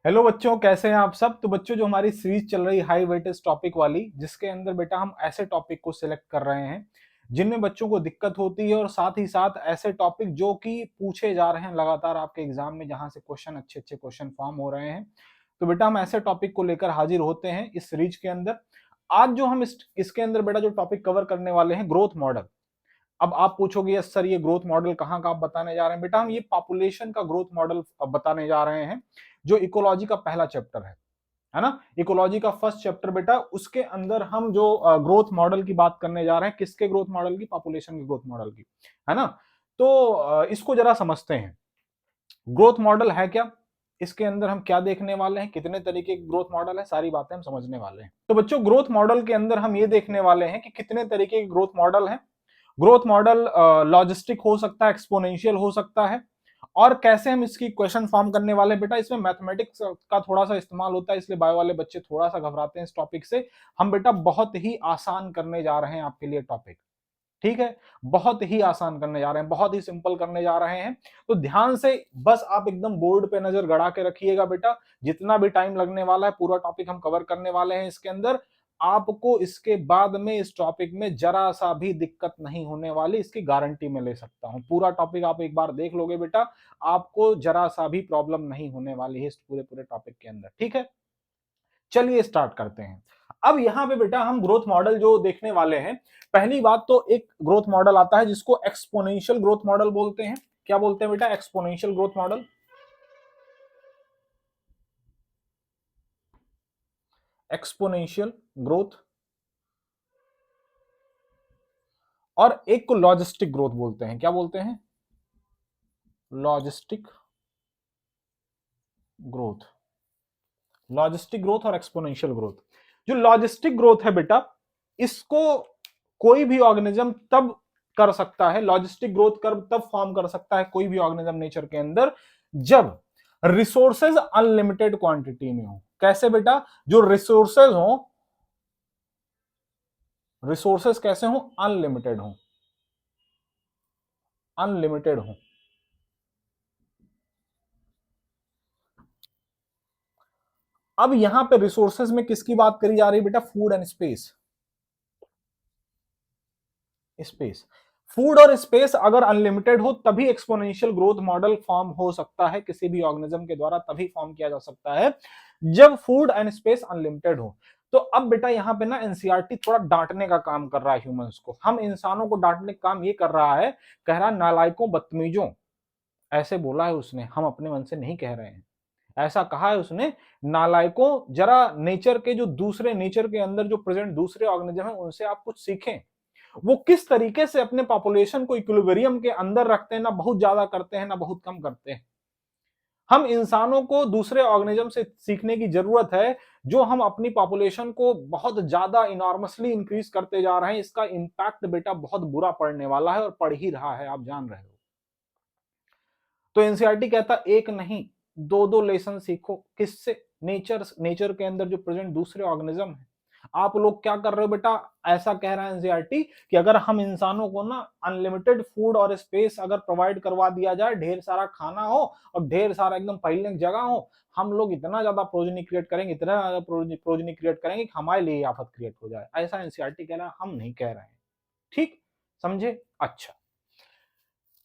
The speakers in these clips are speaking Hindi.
हेलो बच्चों, कैसे हैं आप सब। तो बच्चों, जो हमारी सीरीज चल रही हाई वेटेज टॉपिक वाली, जिसके अंदर बेटा हम ऐसे टॉपिक को सिलेक्ट कर रहे हैं जिनमें बच्चों को दिक्कत होती है, और साथ ही साथ ऐसे टॉपिक जो कि पूछे जा रहे हैं लगातार आपके एग्जाम में, जहां से क्वेश्चन अच्छे अच्छे क्वेश्चन फॉर्म हो रहे हैं। तो बेटा हम ऐसे टॉपिक को लेकर हाजिर होते हैं इस सीरीज के अंदर। आज जो हम इसके अंदर बेटा जो टॉपिक कवर करने वाले हैं, ग्रोथ मॉडल। अब आप पूछोगे यस सर, ये ग्रोथ मॉडल कहाँ का आप बताने जा रहे हैं। बेटा हम ये पॉपुलेशन का ग्रोथ मॉडल बताने जा रहे हैं, जो इकोलॉजी का पहला चैप्टर है ना। इकोलॉजी का फर्स्ट चैप्टर बेटा, उसके अंदर हम जो ग्रोथ मॉडल की बात करने जा रहे हैं। किसके ग्रोथ मॉडल की? पॉपुलेशन के ग्रोथ मॉडल की, है ना। तो इसको जरा समझते हैं। ग्रोथ मॉडल है क्या, इसके अंदर हम क्या देखने वाले हैं, कितने तरीके के ग्रोथ मॉडल है, सारी बातें हम समझने वाले हैं। तो बच्चों, ग्रोथ मॉडल के अंदर हम ये देखने वाले हैं कि कितने तरीके के ग्रोथ मॉडल हैं। ग्रोथ मॉडल लॉजिस्टिक हो सकता है, एक्सपोनेंशियल हो सकता है, और कैसे हम इसकी क्वेश्चन फॉर्म करने वाले बेटा, इसमें मैथमेटिक्स का थोड़ा सा इस्तेमाल होता है, इसलिए बायो वाले बच्चे थोड़ा सा घबराते हैं इस टॉपिक से। हम बेटा बहुत ही आसान करने जा रहे हैं आपके लिए टॉपिक, ठीक है। बहुत ही आसान करने जा रहे हैं, बहुत ही सिंपल करने जा रहे हैं। तो ध्यान से बस आप एकदम बोर्ड पे नजर गड़ा के रखिएगा बेटा। जितना भी टाइम लगने वाला है, पूरा टॉपिक हम कवर करने वाले हैं इसके अंदर। आपको इसके बाद में इस टॉपिक में जरा सा भी दिक्कत नहीं होने वाली, इसकी गारंटी मैं ले सकता हूं। पूरा टॉपिक आप एक बार देख लोगे बेटा, आपको जरा सा भी प्रॉब्लम नहीं होने वाली है इस पूरे पूरे टॉपिक के अंदर, ठीक है। चलिए स्टार्ट करते हैं। अब यहां पे बेटा हम ग्रोथ मॉडल जो देखने वाले हैं, पहली बात तो एक ग्रोथ मॉडल आता है जिसको एक्सपोनेंशियल ग्रोथ मॉडल बोलते हैं। क्या बोलते हैं बेटा? Exponential growth model. Exponential growth. और एक को लॉजिस्टिक ग्रोथ बोलते हैं। क्या बोलते हैं? Logistic growth. लॉजिस्टिक ग्रोथ और एक्सपोनेंशियल ग्रोथ। जो लॉजिस्टिक ग्रोथ है बेटा, इसको कोई भी ऑर्गेनिज्म तब कर सकता है, लॉजिस्टिक ग्रोथ कर्व तब फॉर्म कर सकता है कोई भी ऑर्गेनिज्म नेचर के अंदर, जब रिसोर्सेज अनलिमिटेड क्वांटिटी में हो। कैसे बेटा? जो रिसोर्सेज हो, रिसोर्सेज कैसे हो? अनलिमिटेड हो। अनलिमिटेड हो। अब यहां पे रिसोर्सेज में किसकी बात करी जा रही है बेटा? Food and space. Space, food और स्पेस अगर अनलिमिटेड हो तभी एक्सपोनेंशियल ग्रोथ मॉडल फॉर्म हो सकता है किसी भी ऑर्गेनिज्म के द्वारा, तभी फॉर्म किया जा सकता है जब फूड एंड स्पेस अनलिमिटेड हो। तो अब बेटा यहां पे ना एनसीईआरटी थोड़ा डांटने का काम कर रहा है ह्यूमंस को, हम इंसानों को डांटने का काम ये कर रहा है, कह रहा है नालायकों बदतमीजों। ऐसे बोला है उसने, हम अपने मन से नहीं कह रहे हैं। ऐसा कहा है उसने, नालायकों जरा नेचर के जो दूसरे, नेचर के अंदर जो प्रेजेंट दूसरे ऑर्गेनिज्म है उनसे आप कुछ सीखें। वो किस तरीके से अपने पॉपुलेशन को इक्विलिब्रियम के अंदर रखते हैं, ना बहुत ज्यादा करते हैं ना बहुत कम करते हैं। हम इंसानों को दूसरे ऑर्गेनिज्म से सीखने की जरूरत है। जो हम अपनी पॉपुलेशन को बहुत ज्यादा इनॉर्मसली इंक्रीज करते जा रहे हैं, इसका इंपैक्ट बेटा बहुत बुरा पड़ने वाला है और पड़ ही रहा है, आप जान रहे हो। तो एनसीईआरटी कहता एक नहीं, दो दो लेसन सीखो। किससे? नेचर, नेचर के अंदर जो प्रेजेंट दूसरे ऑर्गेनिज्म है। आप लोग क्या कर रहे हो बेटा? ऐसा कह रहा है एनसीईआरटी कि अगर हम इंसानों को ना अनलिमिटेड फूड और स्पेस अगर प्रोवाइड करवा दिया जाए, ढेर सारा खाना हो और ढेर सारा एकदम फैलने की जगह हो, हम लोग इतना ज्यादा प्रोजनी क्रिएट करेंगे, इतना ज्यादा प्रोजनी क्रिएट करेंगे कि हमारे लिए आफत क्रिएट हो जाए। ऐसा एनसीईआरटी कह रहा है, हम नहीं कह रहे हैं। ठीक, समझे? अच्छा,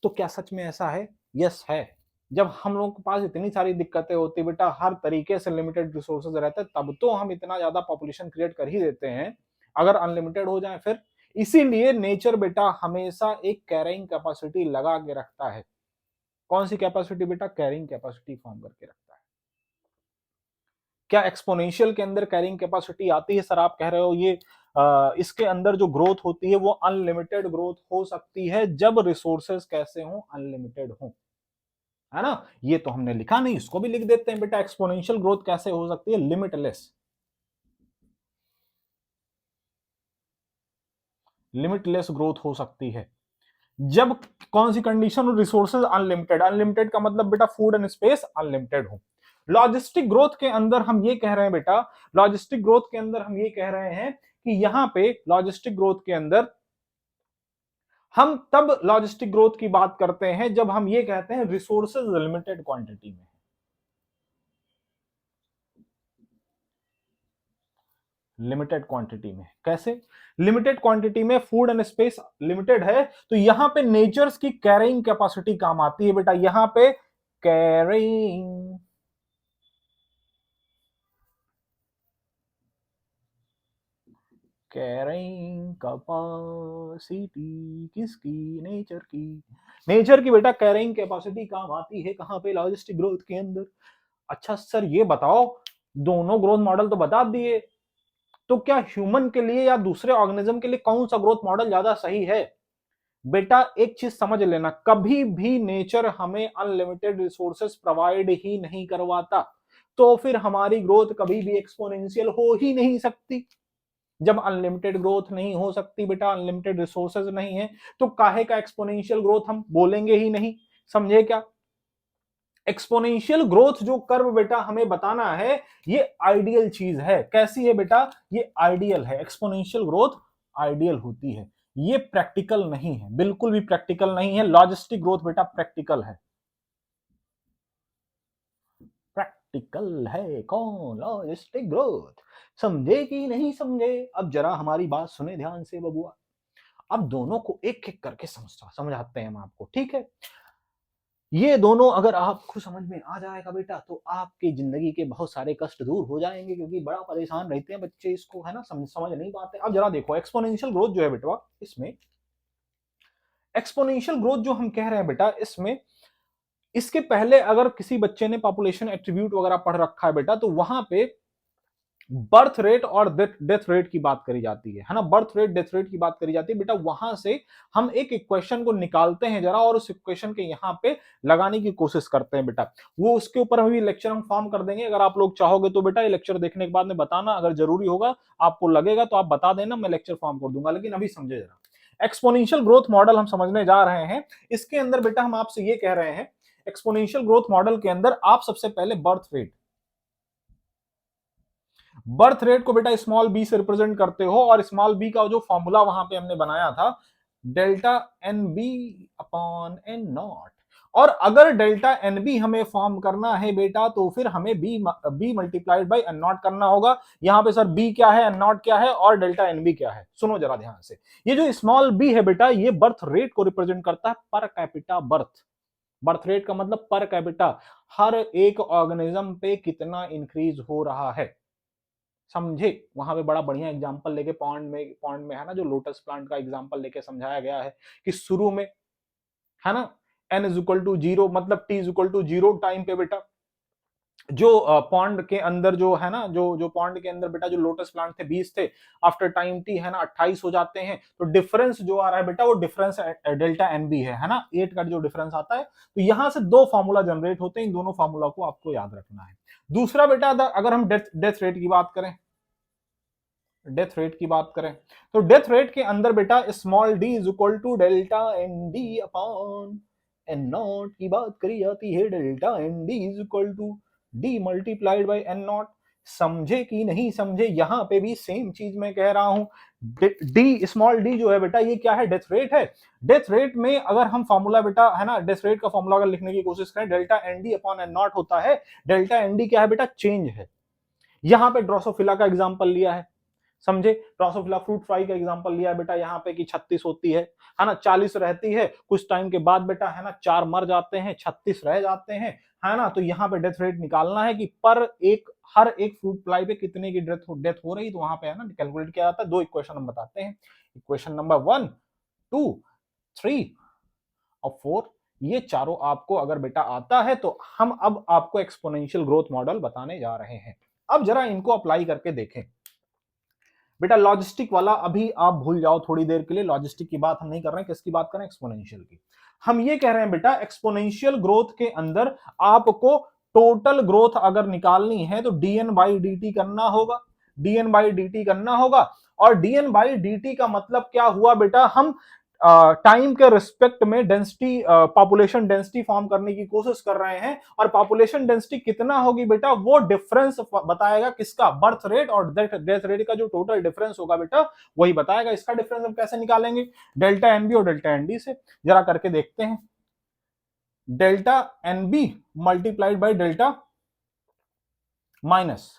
तो क्या सच में ऐसा है? यस है। जब हम लोगों के पास इतनी सारी दिक्कतें होती बेटा, हर तरीके से लिमिटेड रिसोर्सेज रहते, तब तो हम इतना ज्यादा पॉपुलेशन क्रिएट कर ही देते हैं। अगर अनलिमिटेड हो जाए फिर। इसीलिए नेचर बेटा हमेशा एक कैरिंग कैपेसिटी लगा के रखता है। कौन सी कैपेसिटी बेटा? कैरिंग कैपेसिटी फॉर्म करके रखता है। क्या एक्सपोनेंशियल के अंदर कैरिंग कैपेसिटी आती है सर? आप कह रहे हो ये इसके अंदर जो ग्रोथ होती है वो अनलिमिटेड ग्रोथ हो सकती है जब रिसोर्सेज कैसे हो? अनलिमिटेड हो, है ना। ये तो हमने लिखा नहीं, इसको भी लिख देते हैं बेटा। एक्सपोनेंशियल ग्रोथ कैसे हो सकती है? लिमिटलेस। लिमिटलेस ग्रोथ हो सकती है जब कौन सी कंडीशन? Resources unlimited. अनलिमिटेड का मतलब बेटा फूड एंड स्पेस अनलिमिटेड हो। लॉजिस्टिक ग्रोथ के अंदर हम ये कह रहे हैं बेटा, लॉजिस्टिक ग्रोथ के अंदर हम ये कह रहे हैं कि यहां पे लॉजिस्टिक ग्रोथ के अंदर हम तब लॉजिस्टिक ग्रोथ की बात करते हैं जब हम ये कहते हैं रिसोर्सेज लिमिटेड क्वांटिटी में। लिमिटेड क्वांटिटी में। कैसे? लिमिटेड क्वांटिटी में फूड एंड स्पेस लिमिटेड है, तो यहां पे नेचर्स की कैरिंग कैपेसिटी काम आती है बेटा। यहां पे कैरिंग कैरिंग कैपेसिटी किसकी? नेचर की। नेचर की बेटा कैरिंग कैपेसिटी काम आती है कहां पे? लॉजिस्टिक ग्रोथ के अंदर। अच्छा सर ये बताओ, दोनों ग्रोथ मॉडल तो बता दिए, तो क्या ह्यूमन के लिए या दूसरे ऑर्गेनिज्म के लिए कौन सा ग्रोथ मॉडल ज्यादा सही है? बेटा एक चीज समझ लेना, कभी भी नेचर हमें अनलिमिटेड रिसोर्सेस प्रोवाइड ही नहीं करवाता, तो फिर हमारी ग्रोथ कभी भी एक्सपोनेंशियल हो ही नहीं सकती। जब अनलिमिटेड ग्रोथ नहीं हो सकती बेटा, अनलिमिटेड रिसोर्सेज नहीं है, तो काहे का एक्सपोनेंशियल ग्रोथ हम बोलेंगे ही नहीं। समझे क्या? एक्सपोनेंशियल ग्रोथ जो कर्व बेटा हमें बताना है, ये आइडियल चीज है। कैसी है बेटा? ये आइडियल है। एक्सपोनेंशियल ग्रोथ आइडियल होती है, ये प्रैक्टिकल नहीं है, बिल्कुल भी प्रैक्टिकल नहीं है। लॉजिस्टिक ग्रोथ बेटा प्रैक्टिकल है। प्रैक्टिकल है कौन? Logistic growth. समझे कि नहीं समझे? अब जरा हमारी बात सुने ध्यान से बबुआ। अब दोनों को एक एक करके समझाते हैं हम आपको, ठीक है? ये दोनों अगर आपको समझ में आ जाएगा बेटा, तो आपकी जिंदगी के बहुत सारे कष्ट दूर हो जाएंगे, क्योंकि बड़ा परेशान रहते हैं बच्चे इसको, है ना, समझ नहीं पाते। अब जरा देखो, एक्सपोनेंशियल ग्रोथ जो है बेटा, इसमें एक्सपोनेंशियल ग्रोथ जो हम कह रहे हैं बेटा, इसमें इसके पहले अगर किसी बच्चे ने पॉपुलेशन एट्रीब्यूट वगैरह पढ़ रखा है बेटा, तो वहां पे बर्थ रेट और डेथ रेट की बात करी जाती है ना? बर्थ रेट डेथ रेट की बात करी जाती है बेटा। वहां से हम एक इक्वेशन को निकालते हैं जरा, और उस इक्वेशन के यहाँ पे लगाने की कोशिश करते हैं बेटा। वो उसके ऊपर अभी लेक्चर हम फॉर्म कर देंगे, अगर आप लोग चाहोगे तो बेटा। ये लेक्चर देखने के बाद में बताना, अगर जरूरी होगा आपको लगेगा तो आप बता देना, मैं लेक्चर फॉर्म कर दूंगा। लेकिन अभी समझे जरा, एक्सपोनेंशियल ग्रोथ मॉडल हम समझने जा रहे हैं। इसके अंदर बेटा हम आपसे ये कह रहे हैं, एक्सपोनेंशियल ग्रोथ मॉडल के अंदर आप सबसे पहले बर्थ रेट को बेटा स्मॉल बी से रिप्रेजेंट करते हो, और स्मॉल बी का जो फॉर्मूला वहां पे हमने बनाया था, delta N B upon N nought. और अगर डेल्टा एन बी हमें फॉर्म करना है बेटा, तो फिर हमें B multiplied by N nought करना होगा। यहां पे सर बी क्या है, एन नॉट क्या है, और डेल्टा एन बी क्या है? सुनो जरा ध्यान से। ये जो स्मॉल बी है बेटा, ये बर्थ रेट को रिप्रेजेंट करता है, per capita birth. Birth rate का मतलब पर कैपिटा, हर एक ऑर्गेनिज्म पे कितना इंक्रीज हो रहा है। समझे? वहां पे बड़ा बढ़िया एग्जांपल लेके पॉन्ड में है ना, जो लोटस प्लांट का एग्जांपल लेके समझाया गया है कि शुरू में, है ना, n इज इक्वल टू 0, मतलब t is equal to 0 time पे बेटा, जो पॉन्ड के अंदर जो है ना, जो जो पॉन्ड के अंदर बेटा जो लोटस प्लांट थे 20 थे, आफ्टर टाइम t है ना 28 हो जाते हैं। तो डिफरेंस जो आ रहा है बेटा, वो डिफरेंस डेल्टा एन बी है ना, 8 का जो डिफरेंस आता है। तो यहां से दो फॉर्मूला जनरेट होते हैं, इन दोनों फॉर्मूला को आपको याद रखना है। दूसरा बेटा, अगर हम डेथ रेट की बात करें, डेथ रेट की बात करें, तो डेथ रेट के अंदर बेटा small D is equal to delta N D upon N nought की बात करी जाती है। Delta N D is equal to D multiplied by N nought. समझे कि नहीं समझे? यहां पे भी सेम चीज मैं कह रहा हूं। डी स्मॉल डी जो है बेटा, ये क्या है? डेथ रेट है। डेथ रेट में अगर हम फॉर्मूला बेटा, है ना, डेथ रेट का फॉर्मूला अगर लिखने की कोशिश करें, delta N D upon N nought होता है। डेल्टा एन डी क्या है बेटा? चेंज है। यहां पे ड्रोसोफिला का एग्जांपल लिया है, समझे? ड्रोसोफिला फ्रूट फ्लाई का एग्जांपल लिया है बेटा, यहाँ पे कि 36 होती है ना, 40 रहती है, कुछ टाइम के बाद बेटा, है ना, 4 मर जाते हैं, 36 रह जाते हैं, है ना। तो यहाँ पे डेथ रेट निकालना है कि हर एक फ्रूट फ्लाई पे कितने की डेथ हो रही, तो वहां पे है ना कैलकुलेट किया जाता है। दो इक्वेशन हम बताते हैं, इक्वेशन नंबर 1, 2, 3 और 4। ये चारों आपको अगर बेटा आता है, तो हम अब आपको एक्सपोनेंशियल ग्रोथ मॉडल बताने जा रहे हैं। अब जरा इनको अप्लाई करके देखें बेटा। लॉजिस्टिक वाला अभी आप भूल जाओ थोड़ी देर के लिए, लॉजिस्टिक की बात हम नहीं कर रहे हैं, किसकी बात कर रहे हैं? एक्सपोनेंशियल की। हम ये कह रहे हैं बेटा, एक्सपोनेंशियल ग्रोथ के अंदर आपको टोटल ग्रोथ अगर निकालनी है, तो डीएन बाई डी करना होगा, डीएन बाई डी करना होगा। और डीएन बाई डी का मतलब क्या हुआ बेटा? हम टाइम के रिस्पेक्ट में डेंसिटी, पॉपुलेशन डेंसिटी फॉर्म करने की कोशिश कर रहे हैं। और पॉपुलेशन डेंसिटी कितना होगी बेटा? वो डिफरेंस बताएगा, किसका? बर्थ रेट और डेथ रेट का जो टोटल डिफरेंस होगा बेटा, वही बताएगा। इसका डिफरेंस हम कैसे निकालेंगे? डेल्टा एनबी और डेल्टा एनडी से। जरा करके देखते हैं। Delta NB multiplied by delta minus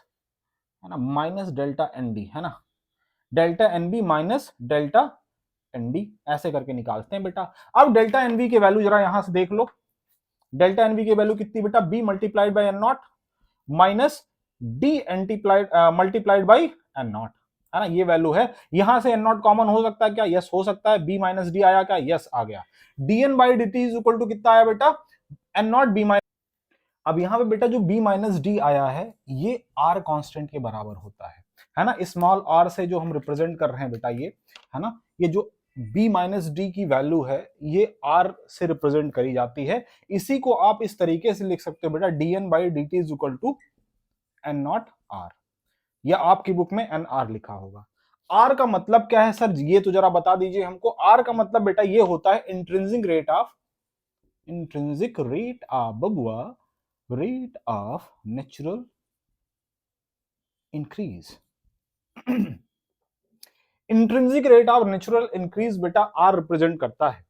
है ना, माइनस डेल्टा एन डी, है ना, delta N B minus delta N D, ऐसे करके निकालते हैं बेटा। अब डेल्टा एन बी की वैल्यू जरा यहां से देख लो, डेल्टा एन बी की वैल्यू कितनी बेटा, B multiplied by N not minus D एंटीप्लाइड मल्टीप्लाइड बाई एन नॉट, है ना, ये वैल्यू है। यहां से एन नॉट कॉमन हो सकता है क्या, यस हो सकता है। बी माइनस डी आया क्या, यस आ गया। D N by D T is equal to कितना आया बेटा, एन नॉट बी माइनस। अब यहां पे बेटा जो b माइनस डी आया है ये r कांस्टेंट के बराबर होता है ना, स्मॉल r से जो हम रिप्रेजेंट कर रहे हैं बेटा ये, है ना, ये जो b माइनस डी की वैल्यू है ये r से रिप्रेजेंट करी जाती है। इसी को आप इस तरीके से लिख सकते हो बेटा, dn by D T is equal to N nought r, या आपकी बुक में एन आर लिखा होगा। r का मतलब क्या है सर, ये तो जरा बता दीजिए हमको। r का मतलब बेटा ये होता है इंट्रिंसिक रेट ऑफ बबुआ, rate of natural increase. Intrinsic rate of natural increase बेटा आर रिप्रेजेंट करता है।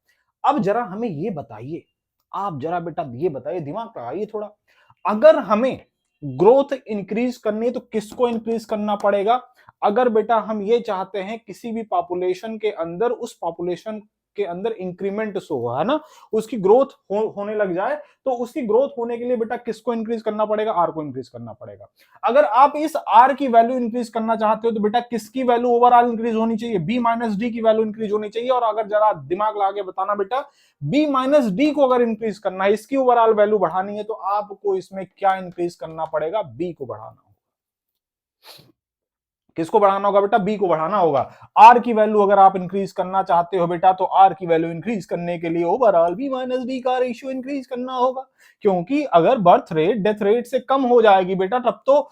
अब जरा हमें ये बताइए, आप जरा बेटा ये बताइए, दिमाग लगाइए थोड़ा, अगर हमें ग्रोथ इंक्रीज करनी है तो किसको इंक्रीज करना पड़ेगा। अगर बेटा हम ये चाहते हैं किसी भी पॉपुलेशन के अंदर, उस पॉपुलेशन के अंदर इंक्रीमेंट शो हो, है ना, उसकी ग्रोथ होने लग जाए, तो उसकी ग्रोथ होने के लिए बेटा किसको इंक्रीज करना पड़ेगा, आर को इंक्रीज करना पड़ेगा। अगर आप इस आर की वैल्यू इंक्रीज करना चाहते हो तो बेटा किसकी वैल्यू ओवरऑल इंक्रीज होनी चाहिए, बी माइनस डी की वैल्यू इंक्रीज होनी चाहिए। और अगर जरा दिमाग लगा के बताना बेटा, बी माइनस डी को अगर इंक्रीज करना है, इसकी ओवरऑल वैल्यू बढ़ानी है, तो आपको इसमें क्या इंक्रीज करना पड़ेगा, बी को बढ़ाना होगा। किसको बढ़ाना होगा बेटा, बी को बढ़ाना होगा। आर की वैल्यू अगर आप इंक्रीज करना चाहते हो बेटा, तो आर की वैल्यू इंक्रीज करने के लिए ओवरऑल बी माइनस डी का रेशियो इंक्रीज करना होगा। क्योंकि अगर बर्थ रेट डेथ रेट से कम हो जाएगी बेटा, तब तो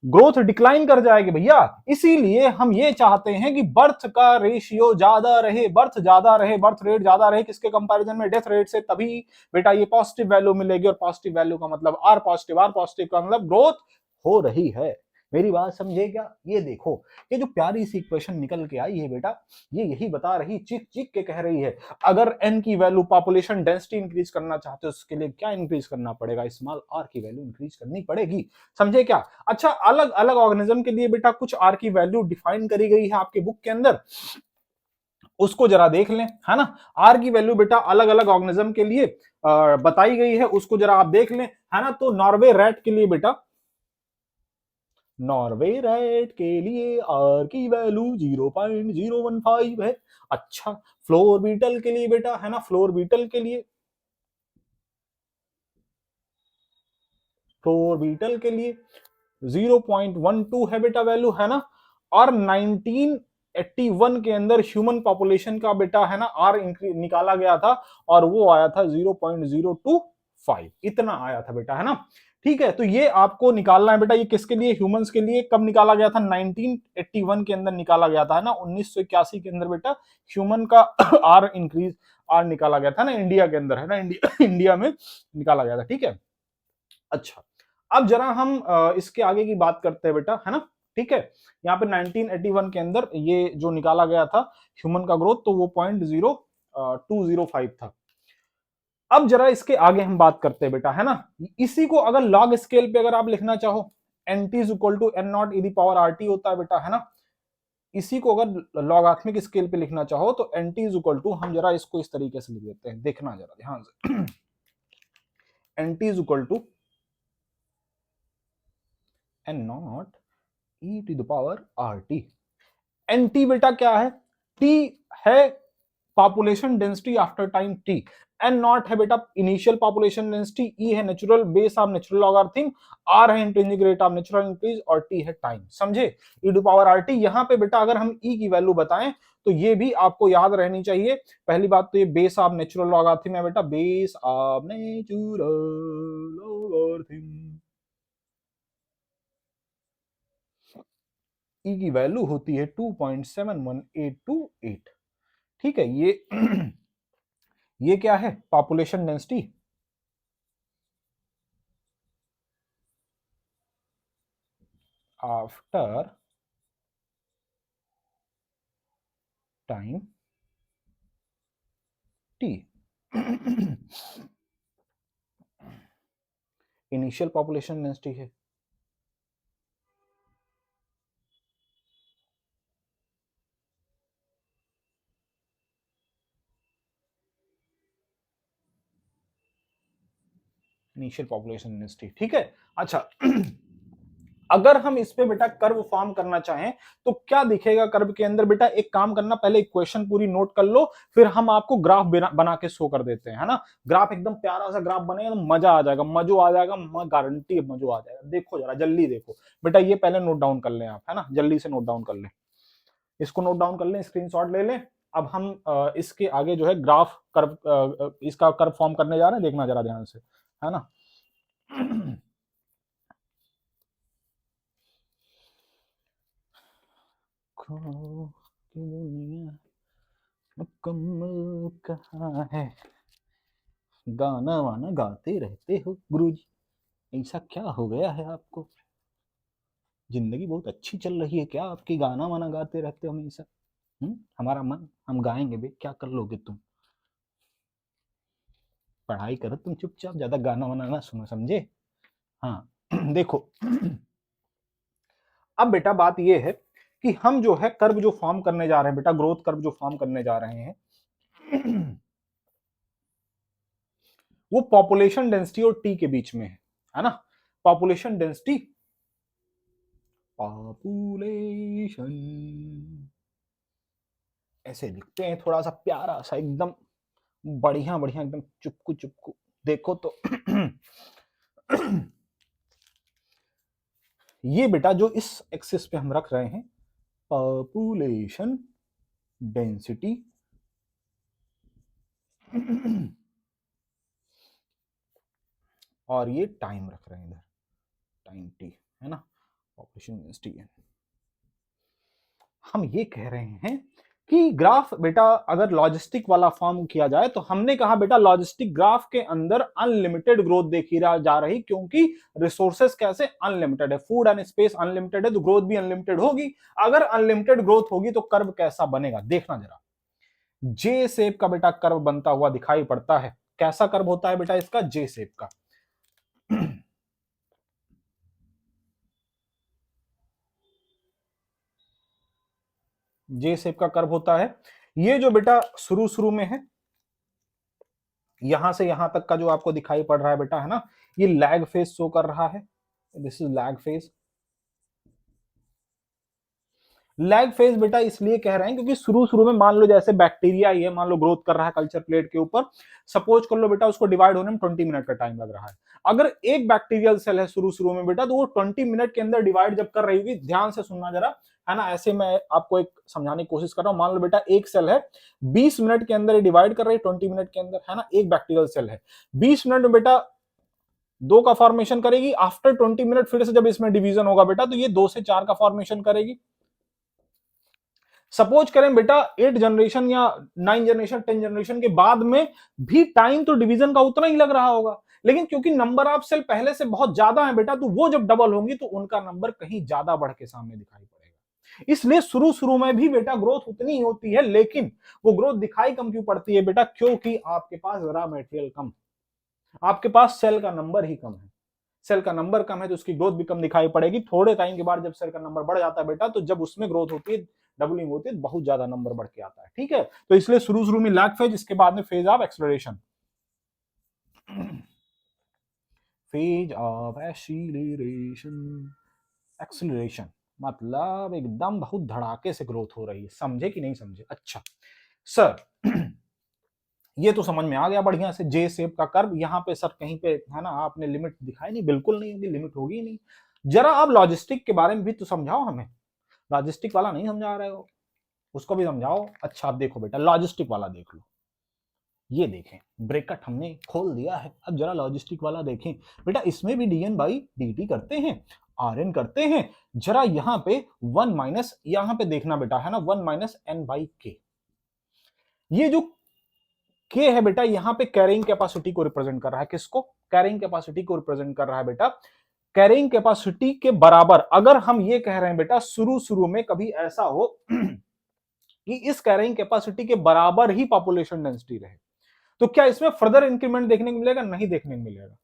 ग्रोथ डिक्लाइन कर जाएगी भैया। इसीलिए हम ये चाहते हैं कि बर्थ का रेशियो ज्यादा रहे, बर्थ ज्यादा रहे, बर्थ रेट ज्यादा रहे, किसके कंपैरिजन में, डेथ रेट से। तभी बेटा ये पॉजिटिव वैल्यू मिलेगी, और पॉजिटिव वैल्यू का मतलब आर पॉजिटिव, आर पॉजिटिव का मतलब ग्रोथ हो रही है। मेरी बात समझे क्या, ये देखो, ये जो प्यारी सी इक्वेशन निकल के आई है बेटा, ये यही बता रही, चीख चीख के कह रही है, अगर एन की वैल्यू, पॉपुलेशन डेंसिटी इंक्रीज करना चाहते हो, उसके लिए क्या इंक्रीज करना पड़ेगा, स्मॉल आर की वैल्यू इंक्रीज करनी पड़ेगी। समझे क्या। अच्छा, अलग अलग ऑर्गेनिज्म के लिए बेटा कुछ आर की वैल्यू डिफाइन करी गई है आपके बुक के अंदर, उसको जरा देख लें, है ना। आर की वैल्यू बेटा अलग अलग ऑर्गेनिज्म के लिए बताई गई है, उसको जरा आप देख लें, है ना। तो नॉर्वे रैट के लिए बेटा, नॉर्वे रैट के लिए आर की वैल्यू 0.015 है। अच्छा, फ्लोर बीटल के लिए बेटा, है ना, फ्लोर बीटल के लिए, फ्लोर बीटल के लिए 0.12 है बेटा वैल्यू, है ना। और 1981 के अंदर ह्यूमन पॉपुलेशन का बेटा, है ना, आर निकाला गया था, और वो आया था 0.025, इतना आया था बेटा, है ना। ठीक है, तो ये आपको निकालना है बेटा, ये किसके लिए, ह्यूमंस के लिए। कब निकाला गया था, 1981 के अंदर निकाला गया था, है ना, 1981 के अंदर बेटा ह्यूमन का आर इंक्रीज, आर निकाला गया था ना, इंडिया के अंदर, है ना, इंडिया में निकाला गया था। ठीक है, अच्छा, अब जरा हम इसके आगे की बात करते हैं बेटा, है ना। ठीक है, यहाँ पे 1981 के अंदर ये जो निकाला गया था ह्यूमन का ग्रोथ, तो वो 0.0205 था। अब जरा इसके आगे हम बात करते हैं बेटा, है ना। इसी को अगर लॉग स्केल पे अगर आप लिखना चाहो, N T is equal to N not E the power R T होता है बेटा, है ना। इसी को अगर लॉगरिथमिक स्केल पे लिखना चाहो तो N T is equal to, हम जरा इसको इस तरीके से लिख देते हैं, देखना जरा ध्यान से। N T is equal to N not E to the power R T. N T बेटा क्या है, टी है population density after time T, N not है बेटा इनिशियल पॉपुलेशन डेंसिटी, ई है natural base of natural logarithm, R है intrinsic rate of natural increase, और टी है टाइम। समझे, E to power R T. यहां पे बेटा अगर हम ई की वैल्यू बताएं तो ये भी आपको याद रहनी चाहिए। पहली बात तो ये बेस ऑफ नेचुरल लॉगरिथम है बेटा, बेस ऑफ नेचुरल लॉगरिथम, ई की वैल्यू होती है 2.71828। ठीक है, ये ये क्या है, population density after time T. Initial population density है, इनिशियल पॉपुलेशन डेंसिटी, ठीक है। अच्छा अगर हम इस पे बेटा कर्व फॉर्म करना चाहें तो क्या दिखेगा कर्व के अंदर बेटा, एक काम करना, पहले इक्वेशन पूरी नोट कर लो, फिर हम आपको ग्राफ बना के शो कर देते हैं, है ना। ग्राफ एकदम प्यारा सा ग्राफ बनेगा तो मजा आ जाएगा, मजो आ जाएगा, मैं गारंटी मजो आ जाएगा। देखो जरा जल्दी देखो बेटा, ये पहले नोट डाउन कर लें आप, है ना, जल्दी से नोट डाउन कर लें, इसको नोट डाउन कर लें, स्क्रीनशॉट ले लें। अब हम इसके आगे जो है ग्राफ कर्व, इसका कर्व फॉर्म करने जा रहे हैं, देखना जरा ध्यान से, है ना। मुकम्मल कहाँ है, गाना वाना गाते रहते हो गुरुजी, ऐसा क्या हो गया है आपको, जिंदगी बहुत अच्छी चल रही है क्या आपकी, गाना वाना गाते रहते हो हमेशा। हमारा मन, हम गाएंगे बे, क्या कर लोगे तुम, पढ़ाई करो तुम चुपचाप, ज्यादा गाना वाना ना सुनो, समझे। हाँ देखो अब बेटा बात ये है कि हम जो है कर्व जो फॉर्म करने जा रहे हैं बेटा, ग्रोथ कर्व जो फॉर्म करने जा रहे हैं वो पॉपुलेशन डेंसिटी और टी के बीच में है ना। पॉपुलेशन डेंसिटी, पॉपुलेशन ऐसे लिखते हैं, थोड़ा सा प्यारा सा एकदम, बढ़िया बढ़िया एकदम चुपकू चुपकू, देखो तो ये बेटा जो इस एक्सिस पे हम रख रहे हैं, पॉपुलेशन डेंसिटी और ये टाइम रख रहे हैं इधर, टाइम टी, है ना, पॉपुलेशन डेंसिटी। हम ये कह रहे हैं कि ग्राफ बेटा अगर लॉजिस्टिक वाला फॉर्म किया जाए तो हमने कहा बेटा लॉजिस्टिक ग्राफ के अंदर अनलिमिटेड ग्रोथ देखी जा रही, क्योंकि रिसोर्सेस कैसे अनलिमिटेड है, फूड एंड स्पेस अनलिमिटेड है तो ग्रोथ भी अनलिमिटेड होगी। अगर अनलिमिटेड ग्रोथ होगी तो कर्व कैसा बनेगा, देखना जरा, जे शेप का बेटा कर्व बनता हुआ दिखाई पड़ता है। कैसा कर्व होता है बेटा इसका, जे शेप का। जे शेप का कर्व होता है। ये जो बेटा शुरू शुरू में है, यहां से यहां तक का जो आपको दिखाई पड़ रहा है बेटा, है ना, ये लैग फेज शो कर रहा है, this is lag phase. Lag phase बेटा इसलिए कह रहे हैं क्योंकि शुरू शुरू में मान लो जैसे बैक्टीरिया ही है, मान लो ग्रोथ कर रहा है कल्चर प्लेट के ऊपर, सपोज कर लो बेटा उसको डिवाइड होने में 20 मिनट का टाइम लग रहा है। अगर एक बैक्टीरियल सेल है शुरू शुरू में बेटा, तो वो 20 मिनट के अंदर डिवाइड जब कर रही होगी, ध्यान से सुनना जरा, है ना, ऐसे मैं आपको एक समझाने की कोशिश कर रहा हूं। मान लो बेटा एक सेल है, 20 मिनट के अंदर डिवाइड कर रही है 20 मिनट के अंदर, है ना, एक बैक्टीरियल सेल है, 20 मिनट में बेटा दो का फॉर्मेशन करेगी, आफ्टर 20 मिनट फिर से जब इसमें डिवीजन होगा बेटा तो ये 2 से 4 का फॉर्मेशन करेगी। सपोज करें बेटा 8 जनरेशन या 9 जनरेशन 10 जनरेशन के बाद में भी टाइम तो डिवीजन का उतना ही लग रहा होगा, लेकिन क्योंकि नंबर ऑफ सेल पहले से बहुत ज्यादा है बेटा, तो वो जब डबल होंगी तो उनका नंबर कहीं ज्यादा बढ़ के सामने दिखाई पड़ेगा। इसलिए शुरू शुरू में भी बेटा ग्रोथ उतनी ही होती है, लेकिन वो ग्रोथ दिखाई कम क्यों पड़ती है बेटा, क्योंकि आपके पास रॉ मटेरियल कम, आपके पास सेल का नंबर ही कम है। सेल का नंबर कम है तो उसकी ग्रोथ भी कम दिखाई पड़ेगी। थोड़े टाइम के बाद जब सेल का नंबर बढ़ जाता है बेटा, तो जब उसमें ग्रोथ होती है, डबलिंग होती है, बहुत ज्यादा नंबर बढ़ के आता है, ठीक है। तो इसलिए शुरू शुरू में लैग फेज, इसके बाद में phase of acceleration, phase of acceleration, acceleration मतलब एकदम बहुत धड़ाके से ग्रोथ हो रही है, समझे कि नहीं समझे। अच्छा सर ये तो समझ में आ गया बढ़िया से, जे शेप का कर्व, यहाँ पे सर कहीं पे है ना आपने लिमिट दिखाई नहीं, बिल्कुल नहीं होगी, लिमिट होगी नहीं। जरा आप लॉजिस्टिक के बारे में भी तो समझाओ हमें, लॉजिस्टिक वाला नहीं समझा रहे हो, उसको भी समझाओ। अच्छा आप देखो बेटा लॉजिस्टिक वाला देख लो, ये देखें ब्रैकेट हमने खोल दिया है, अब जरा लॉजिस्टिक वाला देखें बेटा, इसमें भी dn बाई dt करते हैं, rn करते हैं। जरा यहाँ पे 1 माइनस, यहाँ पे देखना बेटा, है ना, 1 माइनस n बाई के, ये जो के है बेटा यहाँ पे कैरिंग कैपेसिटी को रिप्रेजेंट कर रहा है, किसको, कैरिंग कैपेसिटी को रिप्रेजेंट कर रहा है बेटा। कैरिंग कैपेसिटी के बराबर अगर हम ये कह रहे हैं बेटा, शुरू शुरू में कभी ऐसा हो कि इस कैरिंग कैपेसिटी के बराबर ही पॉपुलेशन डेंसिटी रहे, तो क्या इसमें फर्दर इंक्रीमेंट देखने को मिलेगा, नहीं देखने को मिलेगा,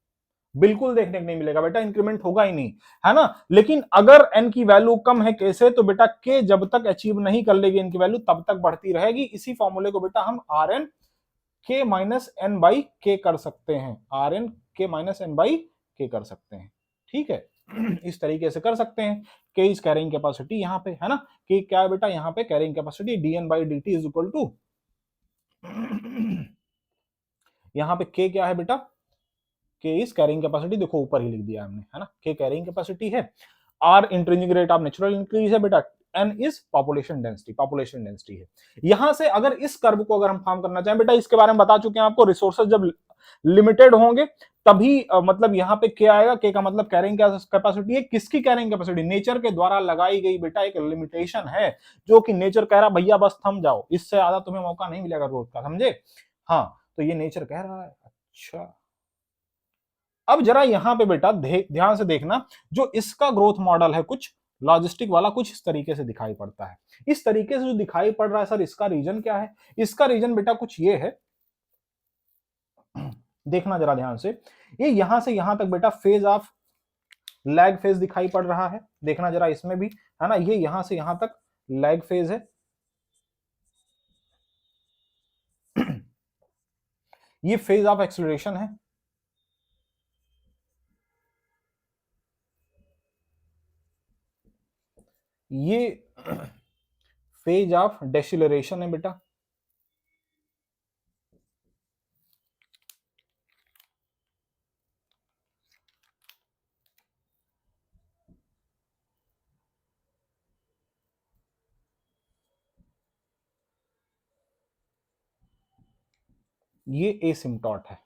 बिल्कुल देखने को नहीं मिलेगा बेटा, इंक्रीमेंट होगा ही नहीं, है ना। लेकिन अगर n की वैल्यू कम है k से, तो बेटा k जब तक अचीव नहीं कर लेगी n की वैल्यू तब तक बढ़ती रहेगी। इसी फॉर्मूले को बेटा हम rn k minus n by K कर सकते हैं, rn k minus N by K कर सकते हैं, ठीक है। इस तरीके से कर सकते हैं। k इज कैरिंग कैपेसिटी यहाँ पे, है ना, k क्या है बेटा यहाँ पे carrying capacity, dn by dt is equal to, यहाँ पे k क्या है बेटा, k इज कैरिंग कैपेसिटी, देखो ऊपर ही लिख दिया हमने, है ना, k कैरिंग कैपेसिटी है, r intrinsic rate of natural increase है बेटा, n is population density, population density है। यहां से अगर इस कर्व को अगर हम फॉर्म करना चाहें बेटा, इसके बारे में बता चुके हैं आपको, रिसोर्सेज जब लिमिटेड होंगे तभी मतलब यहाँ पे क्या आएगा, के का मतलब कैरिंग कैपेसिटी है, किसकी कैरिंग कैपेसिटी, नेचर के द्वारा लगाई गई बेटा एक लिमिटेशन है, जो कि नेचर कह रहा भैया बस थम जाओ, इससे ज्यादा तुम्हें मौका नहीं मिलेगा ग्रोथ का, समझे। हाँ, तो ये नेचर कह रहा है। अच्छा, अब जरा यहां पे बेटा ध्यान से देखना, जो इसका ग्रोथ मॉडल है कुछ लॉजिस्टिक वाला कुछ इस तरीके से दिखाई पड़ता है। इस तरीके से जो दिखाई पड़ रहा है सर, इसका रीजन क्या है, इसका रीजन बेटा कुछ ये है, देखना जरा ध्यान से, ये यहां से यहां तक बेटा फेज ऑफ लैग फेज दिखाई पड़ रहा है, देखना जरा इसमें भी, है ना, ये यहां से यहां तक लैग फेज है, ये फेज ऑफ एक्सीलरेशन है, ये फेज ऑफ डेसिलरेशन है बेटा, ये एसिम्पटॉट है,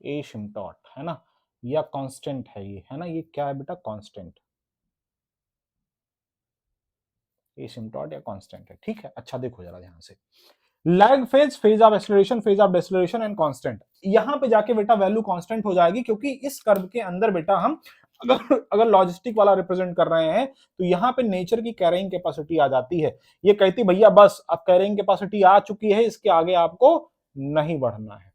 एसिम्पटॉट, है ना, या कांस्टेंट है ये, है ना, ये क्या है बेटा, कांस्टेंट, एसिम्पटॉट या कांस्टेंट है, ठीक है। अच्छा देखो जरा ध्यान से, lag phase, phase of acceleration, phase of deceleration and constant, यहां पे जाके बेटा वैल्यू कांस्टेंट हो जाएगी, क्योंकि इस कर्व के अंदर बेटा हम अगर लॉजिस्टिक वाला रिप्रेजेंट कर रहे हैं तो यहां पे नेचर की कैरिंग कैपेसिटी आ जाती है, ये कहती भैया बस अब कैरिंग कैपेसिटी आ चुकी है, इसके आगे आपको नहीं बढ़ना है,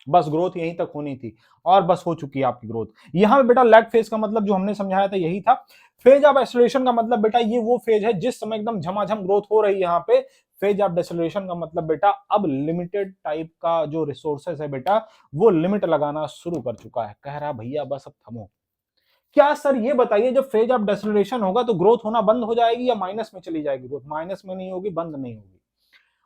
बस ग्रोथ यहीं तक होनी थी, और बस हो चुकी है आपकी ग्रोथ। यहां पे बेटा लैग फेज का मतलब जो हमने समझाया था यही था। फेज ऑफ एक्सीलरेशन का मतलब बेटा ये वो फेज है जिस समय एकदम झमाझम ग्रोथ हो रही है यहाँ पे। फेज ऑफ डेसिलरेशन का मतलब बेटा अब लिमिटेड टाइप का जो रिसोर्सेस है बेटा, वो लिमिट लगाना शुरू कर चुका है, कह रहा भैया बस अब थमो। क्या सर ये बताइए, जब फेज ऑफ डेसिलरेशन होगा तो ग्रोथ होना बंद हो जाएगी या माइनस में चली जाएगी ग्रोथ, माइनस में नहीं होगी, बंद नहीं होगी,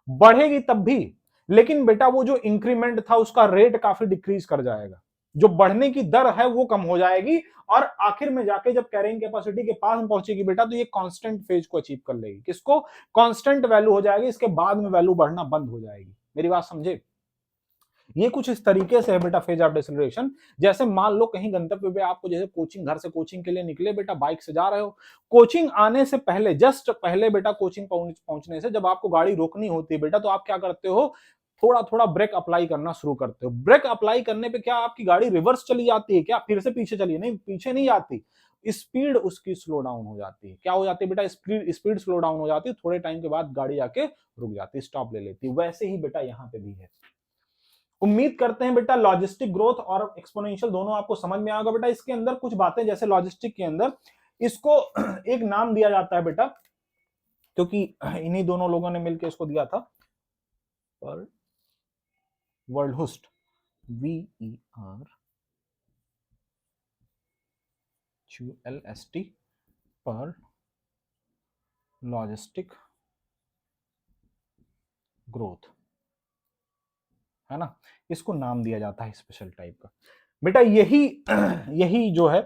बढ़ेगी तब भी, लेकिन बेटा वो जो इंक्रीमेंट था उसका रेट काफी डिक्रीज कर जाएगा, जो बढ़ने की दर है वो कम हो जाएगी, और आखिर में जाके जब कैरिंग कैपेसिटी के पास पहुंचेगी बेटा तो ये कांस्टेंट फेज को अचीव कर लेगी, किसको, कांस्टेंट वैल्यू हो जाएगी, इसके बाद में वैल्यू बढ़ना बंद हो जाएगी। मेरी बात समझे, ये कुछ इस तरीके से है बेटा फेज ऑफ डिसलरेशन। जैसे मान लो कहीं गंतव्य पे आपको, जैसे कोचिंग, घर से कोचिंग के लिए निकले बेटा, बाइक से जा रहे हो, कोचिंग आने से पहले, जस्ट पहले बेटा कोचिंग पहुंचने से जब आपको गाड़ी रोकनी होती है बेटा, तो आप क्या करते हो, थोड़ा थोड़ा ब्रेक अप्लाई करना शुरू करते हो। ब्रेक अप्लाई करने पे क्या आपकी गाड़ी रिवर्स चली जाती है क्या, फिर से पीछे चली, नहीं पीछे नहीं जाती, स्पीड उसकी स्लो डाउन हो जाती है। क्या हो जाती है बेटा, स्पीड स्पीड स्लो डाउन हो जाती है, थोड़े टाइम के बाद गाड़ी आके रुक जाती है, स्टॉप ले लेती है। वैसे ही बेटा यहाँ पे भी है। उम्मीद करते हैं बेटा लॉजिस्टिक ग्रोथ और एक्सपोनेंशियल दोनों आपको समझ में आएगा बेटा। इसके अंदर कुछ बातें, जैसे लॉजिस्टिक के अंदर इसको एक नाम दिया जाता है बेटा, क्योंकि इन्हीं दोनों लोगों ने मिलकर इसको दिया था, पर वर्ल्ड होस्ट, VERLST, पर लॉजिस्टिक ग्रोथ, है ना, इसको नाम दिया जाता है स्पेशल टाइप का बेटा। यही यही जो है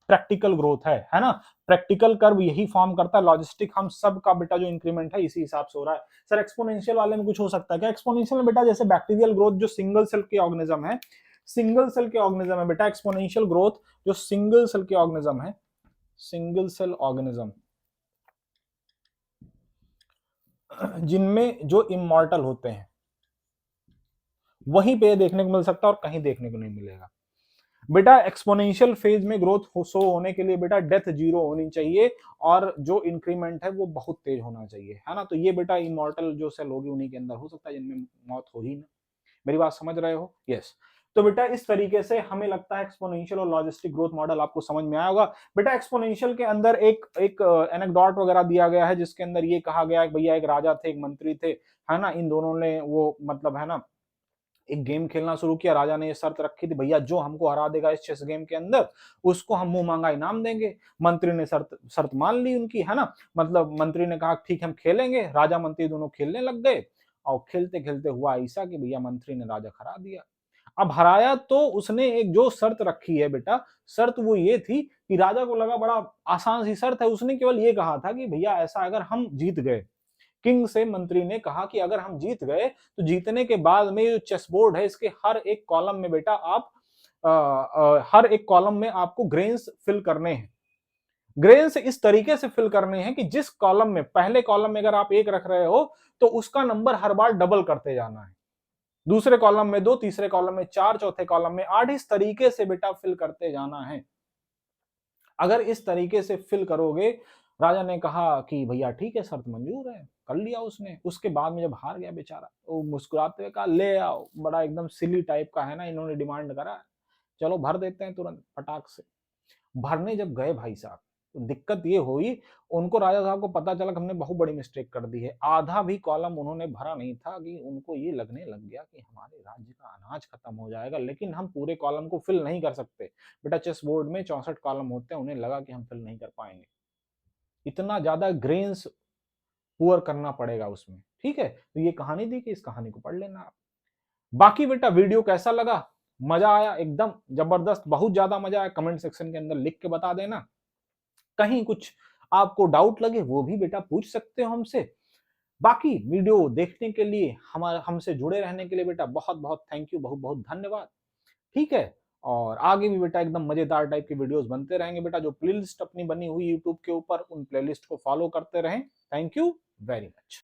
प्रैक्टिकल ग्रोथ है ना, प्रैक्टिकल कर्व यही फॉर्म करता है। लॉजिस्टिक हम सब का बेटा जो इंक्रीमेंट है इसी हिसाब से हो रहा है। सर एक्सपोनेंशियल वाले में कुछ हो सकता है क्या, एक्सपोनेंशियल में बेटा जैसे बैक्टीरियल ग्रोथ जो सिंगल सेल के ऑर्गेनिज्म है, सिंगल सेल के ऑर्गेनिज्म है बेटा, एक्सपोनेंशियल ग्रोथ जो सिंगल सेल के ऑर्गेनिज्म है, सिंगल सेल ऑर्गेनिज्म जिनमें जो इमॉर्टल होते हैं, वहीं पे देखने को मिल सकता है और कहीं देखने को नहीं मिलेगा बेटा। एक्सपोनेंशियल फेज में ग्रोथ शो होने के लिए बेटा डेथ जीरो होनी चाहिए, और जो इंक्रीमेंट है वो बहुत तेज होना चाहिए, है ना। तो ये बेटा इमॉर्टल जो सेल होगी उन्हीं के अंदर हो सकता है जिनमें मौत हो ही ना। मेरी बात समझ रहे हो, यस। तो बेटा इस तरीके से हमें लगता है एक्सपोनेंशियल और लॉजिस्टिक ग्रोथ मॉडल आपको समझ में आया होगा। बेटा एक्सपोनेंशियल के अंदर एक एक एनेक्डोट वगैरह दिया गया है, जिसके अंदर ये कहा गया है भैया एक राजा थे, एक मंत्री थे, है ना, इन दोनों ने वो मतलब है ना एक गेम खेलना शुरू किया। राजा ने ये शर्त रखी थी भैया जो हमको हरा देगा इस चेस गेम के अंदर उसको हम मुंह मांगा इनाम देंगे। मंत्री ने शर्त शर्त मान ली उनकी, है ना, मतलब मंत्री ने कहा ठीक हम खेलेंगे। राजा मंत्री दोनों खेलने लग गए और खेलते खेलते हुआ ऐसा कि भैया मंत्री ने राजा हरा दिया। अब हराया तो उसने एक जो शर्त रखी है बेटा, शर्त वो ये थी कि राजा को लगा बड़ा आसान सी शर्त है, उसने केवल ये कहा था कि भैया ऐसा अगर हम जीत गए, किंग से मंत्री ने कहा कि अगर हम जीत गए तो जीतने के बाद में जो चेस बोर्ड है इसके हर एक कॉलम में बेटा आप हर एक कॉलम में आपको ग्रेन्स फिल करने हैं। ग्रेन्स इस तरीके से फिल करने हैं कि जिस कॉलम में, पहले कॉलम में अगर आप एक रख रहे हो तो उसका नंबर हर बार डबल करते जाना है, दूसरे कॉलम में 2, तीसरे कॉलम में 4, चौथे कॉलम में 8, इस तरीके से बेटा फिल करते जाना है। अगर इस तरीके से फिल करोगे, राजा ने कहा कि भैया ठीक है शर्त मंजूर है, कर लिया उसने। उसके बाद में जब हार गया बेचारा, वो मुस्कुराते हुए कहा ले आओ, बड़ा एकदम सिली टाइप का है ना, इन्होंने डिमांड करा है, चलो भर देते हैं तुरंत फटाक से। भरने जब गए भाई साहब, तो दिक्कत ये हुई, उनको राजा साहब को पता चला कि हमने बहुत बड़ी मिस्टेक कर दी है। आधा भी कॉलम उन्होंने भरा नहीं था कि उनको ये लगने लग गया कि हमारे राज्य का अनाज खत्म हो जाएगा, लेकिन हम पूरे कॉलम को फिल नहीं कर सकते। बेटा चेस बोर्ड में 64 कॉलम होते हैं, उन्हें लगा कि हम फिल नहीं कर पाएंगे, इतना ज्यादा ग्रेन्स पुअर करना पड़ेगा उसमें। ठीक है, तो ये कहानी थी कि इस कहानी को पढ़ लेना आप। बाकी बेटा वीडियो कैसा लगा, मजा आया, एकदम जबरदस्त, बहुत ज्यादा मजा आया, कमेंट सेक्शन के अंदर लिख के बता देना। कहीं कुछ आपको डाउट लगे वो भी बेटा पूछ सकते हो हमसे। बाकी वीडियो देखने के लिए, हमारे हमसे जुड़े रहने के लिए बेटा बहुत बहुत थैंक यू, बहुत बहुत धन्यवाद। ठीक है, और आगे भी बेटा एकदम मजेदार टाइप के वीडियोस बनते रहेंगे बेटा। जो प्लेलिस्ट अपनी बनी हुई यूट्यूब के ऊपर, उन प्लेलिस्ट को फॉलो करते रहें। Thank you very much.